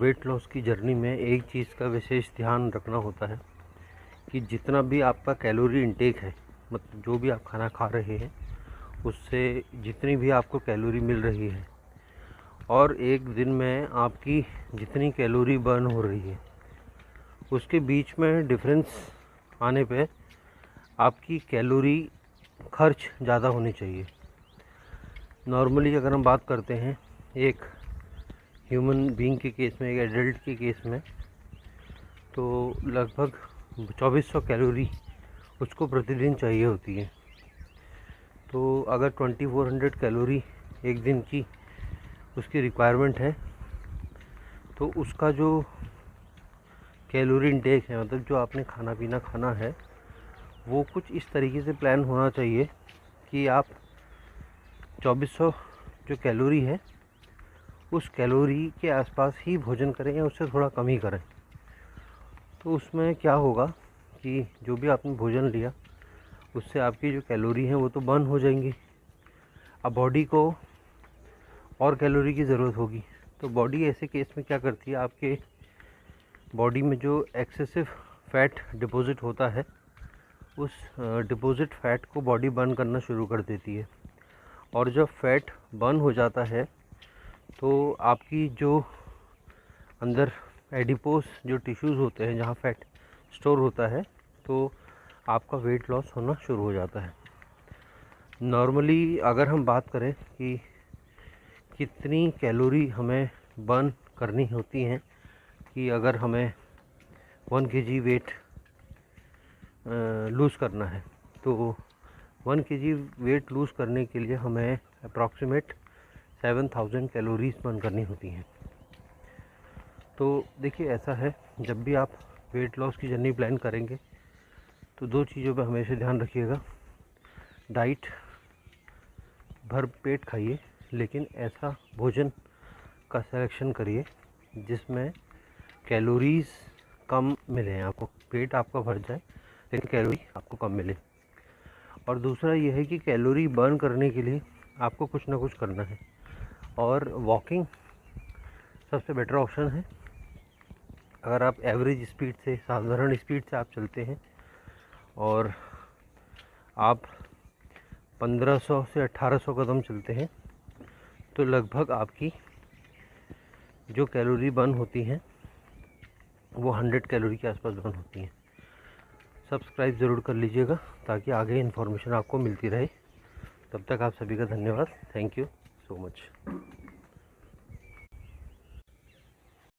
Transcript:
Weight loss की journey में एक चीज़ का विशेष ध्यान रखना होता है कि जितना भी आपका कैलोरी इंटेक है, मतलब जो भी आप खाना खा रहे हैं उससे जितनी भी आपको कैलोरी मिल रही है और एक दिन में आपकी जितनी कैलोरी बर्न हो रही है उसके बीच में डिफरेंस आने पे आपकी कैलोरी खर्च ज़्यादा होनी चाहिए। नॉर्मली अगर हम बात करते हैं एक ह्यूमन बीइंग के केस में, एक एडल्ट के केस में, तो लगभग 2400 कैलोरी उसको प्रतिदिन चाहिए होती है। तो अगर 2400 कैलोरी एक दिन की उसकी रिक्वायरमेंट है तो उसका जो कैलोरी इंटेक है, मतलब जो आपने खाना पीना खाना है, वो कुछ इस तरीके से प्लान होना चाहिए कि आप 2400 जो कैलोरी है उस कैलोरी के आसपास ही भोजन करें या उससे थोड़ा कम ही करें। तो उसमें क्या होगा कि जो भी आपने भोजन लिया उससे आपकी जो कैलोरी है वो तो बर्न हो जाएंगी। अब बॉडी को और कैलोरी की ज़रूरत होगी, तो बॉडी ऐसे केस में क्या करती है, आपके बॉडी में जो एक्सेसिव फैट डिपॉजिट होता है उस डिपॉजिट फैट को बॉडी बर्न करना शुरू कर देती है। और जब फैट बर्न हो जाता है तो आपकी जो अंदर एडिपोस जो टिश्यूज़ होते हैं जहाँ फैट स्टोर होता है, तो आपका वेट लॉस होना शुरू हो जाता है। नॉर्मली अगर हम बात करें कि कितनी कैलोरी हमें बर्न करनी होती हैं, कि अगर हमें 1 kg वेट लूज़ करना है तो 1 kg वेट लूज़ करने के लिए हमें अप्रॉक्सीमेट 7000 कैलोरीज बर्न करनी होती हैं। तो देखिए ऐसा है, जब भी आप वेट लॉस की जर्नी प्लान करेंगे तो 2 चीज़ों पर हमेशा ध्यान रखिएगा। डाइट भर पेट खाइए, लेकिन ऐसा भोजन का सिलेक्शन करिए जिसमें कैलोरीज़ कम मिले आपको। पेट आपका भर जाए लेकिन कैलोरी आपको कम मिले। और दूसरा ये है कि कैलोरी बर्न करने के लिए आपको कुछ ना कुछ करना है, और वॉकिंग सबसे बेटर ऑप्शन है। अगर आप एवरेज स्पीड से, साधारण स्पीड से आप चलते हैं और आप 1500 से 1800 कदम चलते हैं तो लगभग आपकी जो कैलोरी बर्न होती हैं वो 100 कैलोरी के आसपास बर्न होती हैं। सब्सक्राइब ज़रूर कर लीजिएगा ताकि आगे इन्फॉर्मेशन आपको मिलती रहे। तब तक आप सभी का धन्यवाद। Thank you so much.